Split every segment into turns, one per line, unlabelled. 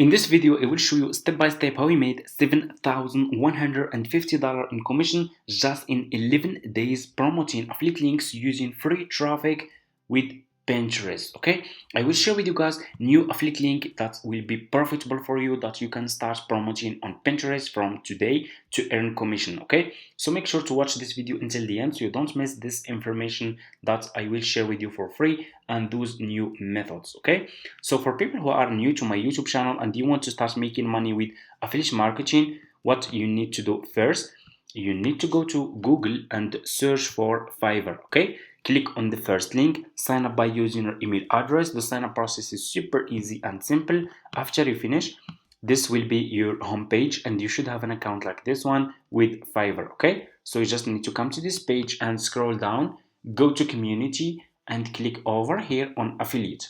In this video, I will show you step by step how we made $7,150 in commission just in 11 days promoting affiliate links using free traffic with Pinterest. Okay, I will share with you guys new affiliate link that will be profitable for you that you can start promoting on Pinterest from today to earn commission. Okay, so make sure to watch this video until the end so you don't miss this information that I will share with you for free and those new methods. Okay, so for people who are new to my YouTube channel and you want to start making money with affiliate marketing, what you need to do first, you need to go to Google and search for Fiverr. Okay, click on the first link, sign up by using your email address. The sign up process is super easy and simple. After you finish, this will be your home page and you should have an account like this one with Fiverr. Okay, so you just need to come to this page and scroll down, go to community and click over here on affiliate.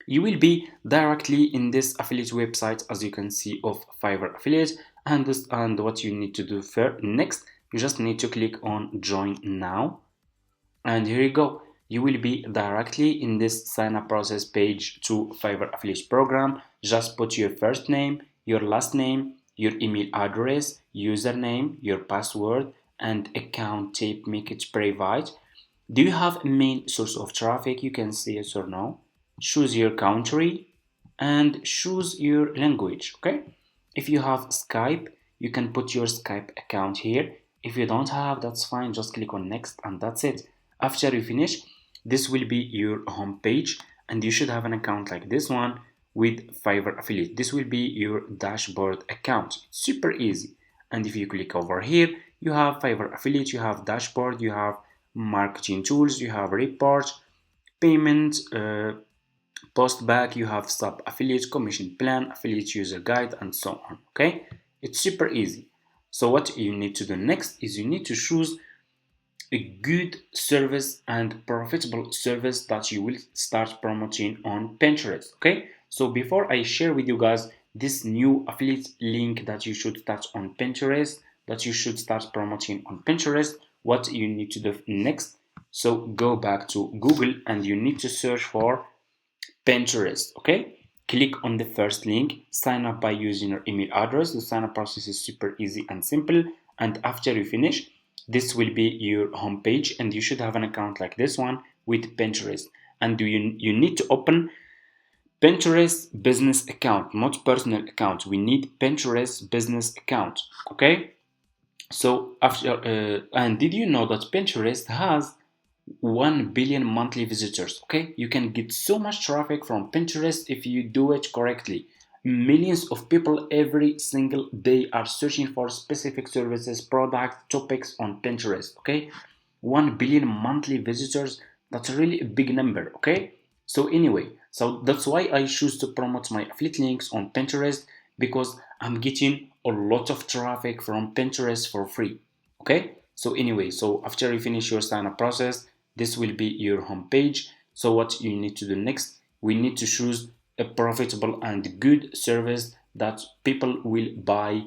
You will be directly in this affiliate website, as you can see, of Fiverr affiliate. And what you need to do next, you just need to click on join now, and here you go. You will be directly in this sign up process page to Fiverr affiliate program. Just put your first name, your last name, your email address, username, your password, and account type. Make it private. Do you have a main source of traffic? You can say yes or no. Choose your country and choose your language. Okay, if you have Skype, you can put your Skype account here. If you don't have, that's fine, just click on next and that's it. After you finish, this will be your home page and you should have an account like this one with Fiverr affiliate. This will be your dashboard account. It's super easy. And if you click over here, you have Fiverr affiliate, you have dashboard, you have marketing tools, you have reports, payment, post back, you have sub affiliate, commission plan, affiliate user guide, and so on. Okay, it's super easy. So what you need to do next is you need to choose a good service and profitable service that you will start promoting on Pinterest. Okay, so before I share with you guys this new affiliate link that you should start on Pinterest, that you should start promoting on Pinterest, what you need to do next, so go back to Google and you need to search for Pinterest. Okay, click on the first link, sign up by using your email address. The sign up process is super easy and simple, and after you finish, this will be your home page and you should have an account like this one with Pinterest. And you need to open Pinterest business account, not personal account. We need Pinterest business account. Okay, so after and did you know that Pinterest has 1 billion monthly visitors? Okay, you can get so much traffic from Pinterest if you do it correctly. Millions of people every single day are searching for specific services, products, topics on Pinterest. Okay, 1 billion monthly visitors, that's really a big number. Okay, so anyway, so that's why I choose to promote my affiliate links on Pinterest, because I'm getting a lot of traffic from Pinterest for free. Okay, so anyway, so after you finish your sign up process, this will be your home page. So what you need to do next, we need to choose a profitable and good service that people will buy,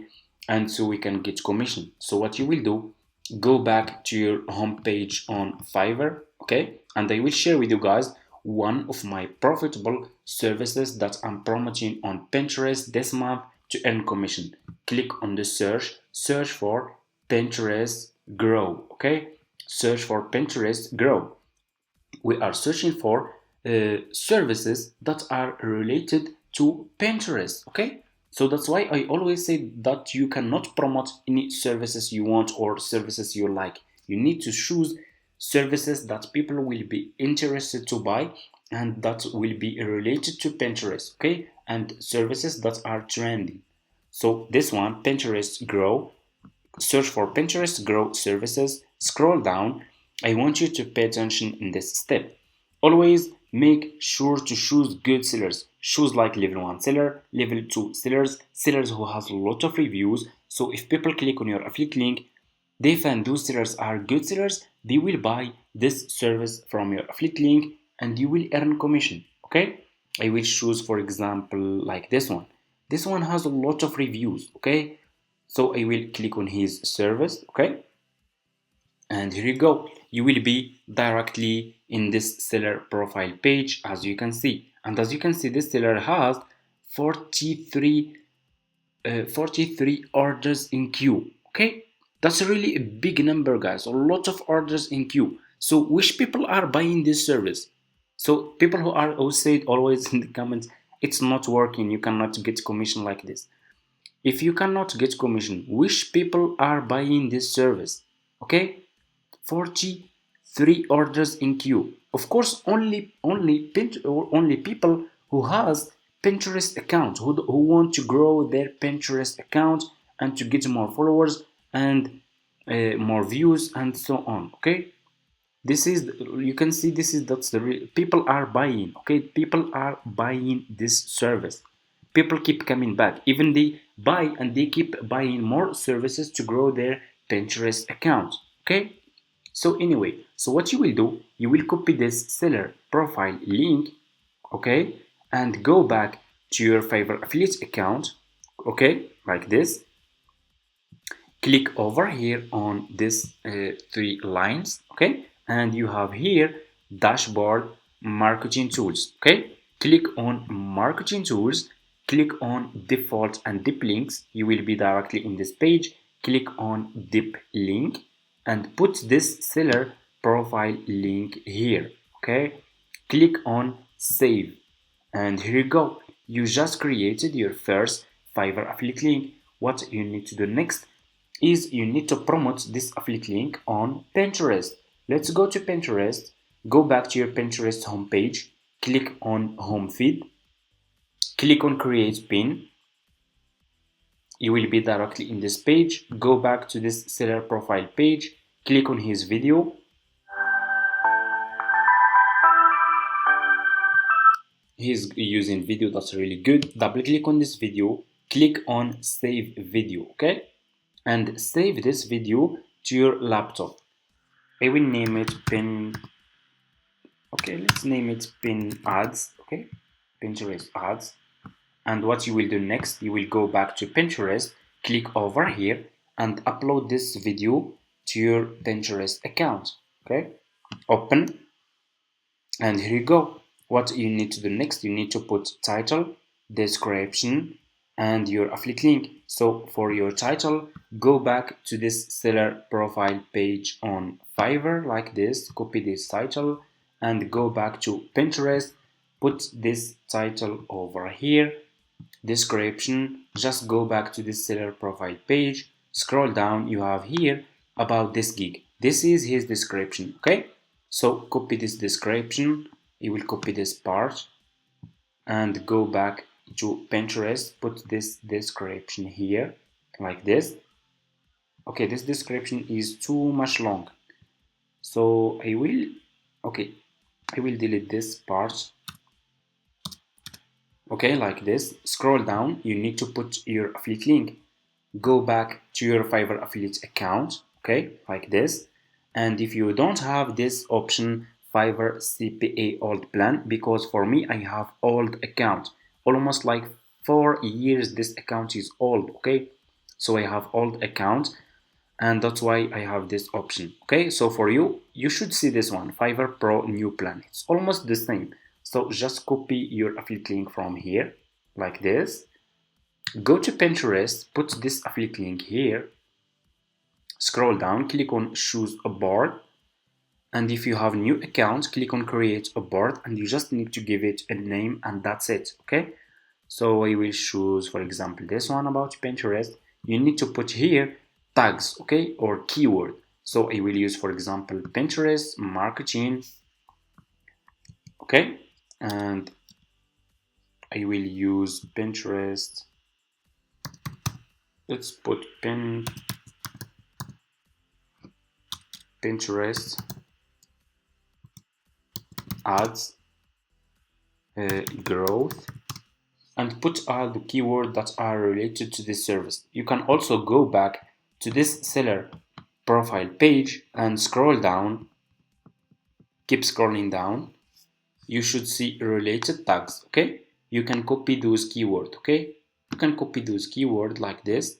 and so we can get commission. So what you will do, go back to your home page on Fiverr. Okay, and I will share with you guys one of my profitable services that I'm promoting on Pinterest this month to earn commission. Click on the search for Pinterest grow. Okay, search for Pinterest grow. We are searching for services that are related to Pinterest. Okay, so that's why I always say that you cannot promote any services you want or services you like. You need to choose services that people will be interested to buy and that will be related to Pinterest. Okay, and services that are trendy. So this one, Pinterest grow, search for Pinterest grow services, scroll down. I want you to pay attention in this step. Always make sure to choose good sellers. Choose like level 1 seller, level 2 sellers who has a lot of reviews. So if people click on your affiliate link, they find those sellers are good sellers, they will buy this service from your affiliate link and you will earn commission. Okay, I will choose for example like this one. This one has a lot of reviews. Okay, so I will click on his service. Okay, and here you go. You will be directly in this seller profile page, as you can see. And as you can see, this seller has 43 43 orders in queue. Okay, that's really a big number, guys. A lot of orders in queue. So which people are buying this service? So people who said always in the comments, it's not working, you cannot get commission like this. If you cannot get commission, which people are buying this service? Okay, 43 orders in queue. Of course, only people who has Pinterest account, who want to grow their Pinterest account and to get more followers and more views and so on. Okay, this is, you can see, this is, that's the real people are buying. Okay, people are buying this service. People keep coming back, even they buy and they keep buying more services to grow their Pinterest account. Okay, so anyway, so what you will do, you will copy this seller profile link, okay, and go back to your Fiverr affiliate account, okay, like this. Click over here on this three lines, okay, and you have here dashboard marketing tools. Okay, click on marketing tools, click on default and deep links. You will be directly in this page. Click on deep link and put this seller profile link here. Okay, click on save, and here you go. You just created your first Fiverr affiliate link. What you need to do next is you need to promote this affiliate link on Pinterest. Let's go to Pinterest, go back to your Pinterest homepage, click on home feed, click on create pin. You will be directly in this page. Go back to this seller profile page, click on his video. He's using video, that's really good. Double click on this video, click on save video, okay, and save this video to your laptop. I will name it pin, okay, let's name it pin ads, okay, Pinterest ads. And what you will do next, you will go back to Pinterest, click over here and upload this video to your Pinterest account. Okay, open, and here you go. What you need to do next, you need to put title, description, and your affiliate link. So for your title, go back to this seller profile page on Fiverr like this, copy this title and go back to Pinterest, put this title over here. Description, just go back to this seller profile page, scroll down, you have here about this gig. This is his description. Okay, so copy this description, you will copy this part and go back to Pinterest, put this description here like this. Okay, this description is too much long, so I will delete this part. Okay, like this. Scroll down, you need to put your affiliate link. Go back to your Fiverr affiliate account, okay, like this. And if you don't have this option, Fiverr CPA old plan, because for me I have old account, almost like 4 years this account is old. Okay, so I have old account and that's why I have this option. Okay, so for you, you should see this one, Fiverr Pro new plan. It's almost the same. So just copy your affiliate link from here like this. Go to Pinterest, put this affiliate link here, scroll down, click on choose a board, and if you have new account, click on create a board, and you just need to give it a name and that's it. Okay, so I will choose, for example, this one about Pinterest. You need to put here tags, okay, or keyword. So I will use, for example, Pinterest marketing, okay, and I will use Pinterest. Let's put Pinterest ads growth, and put all the keywords that are related to this service. You can also go back to this seller profile page and scroll down, keep scrolling down. You should see related tags. Okay, you can copy those keywords. Okay, you can copy those keywords like this,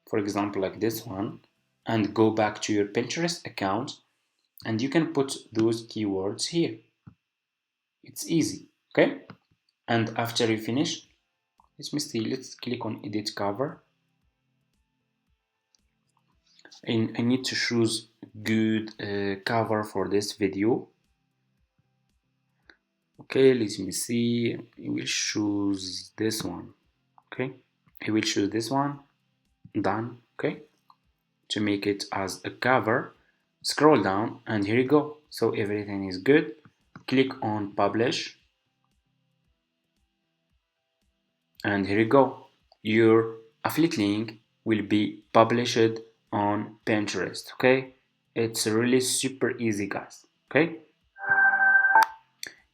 for example like this one, and go back to your Pinterest account and you can put those keywords here. It's easy. Okay, And after you finish, let me see, let's click on edit cover. I need to choose good cover for this video. Okay, let me see, I will choose this one. Okay, I will choose this one. Done. Okay, to make it as a cover, scroll down and here you go. So everything is good. Click on publish and here you go. Your affiliate link will be published on Pinterest. Okay, it's really super easy, guys. Okay,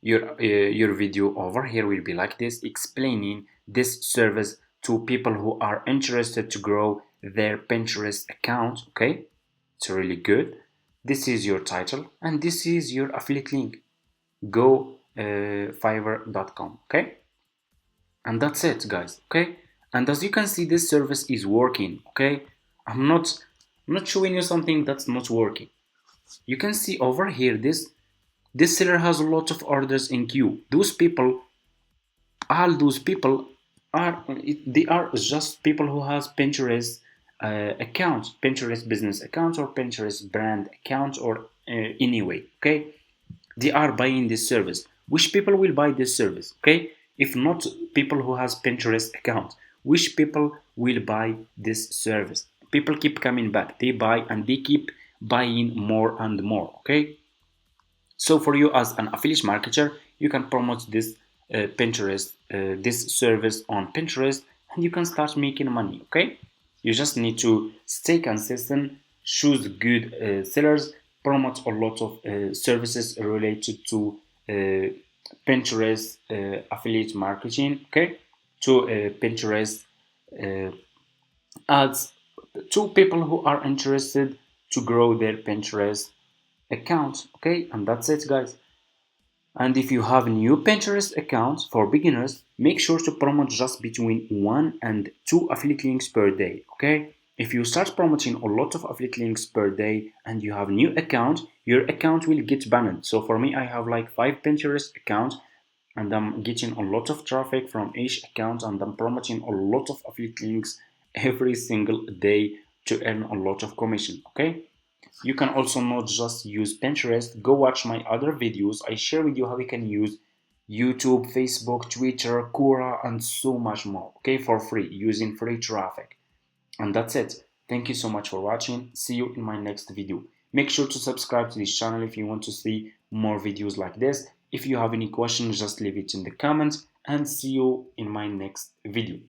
your video over here will be like this, explaining this service to people who are interested to grow their Pinterest account. Okay, it's really good. This is your title and this is your affiliate link. Go fiverr.com. Okay, and that's it, guys. Okay, and as you can see, this service is working. Okay, I'm not showing you something that's not working. You can see over here, this seller has a lot of orders in queue. All those people they are just people who has Pinterest accounts, Pinterest business accounts or Pinterest brand accounts or anyway. Okay, they are buying this service. Which people will buy this service? Okay, if not people who has Pinterest account, which people will buy this service? People keep coming back. They buy and they keep buying more and more. Okay, so for you as an affiliate marketer, you can promote this this service on Pinterest, and you can start making money. Okay, you just need to stay consistent, choose good sellers, promote a lot of services related to Pinterest affiliate marketing. Okay, to Pinterest ads to people who are interested to grow their Pinterest account. Okay, and that's it, guys. And if you have new Pinterest accounts for beginners, make sure to promote just between 1 and 2 affiliate links per day. Okay, if you start promoting a lot of affiliate links per day and you have new account, your account will get banned. So for me, I have like 5 Pinterest accounts and I'm getting a lot of traffic from each account and I'm promoting a lot of affiliate links every single day to earn a lot of commission. Okay, you can also not just use Pinterest. Go watch my other videos. I share with you how you can use YouTube, Facebook, Twitter, Quora, and so much more. Okay, for free, using free traffic. And that's it. Thank you so much for watching. See you in my next video. Make sure to subscribe to this channel if you want to see more videos like this. If you have any questions, just leave it in the comments and see you in my next video.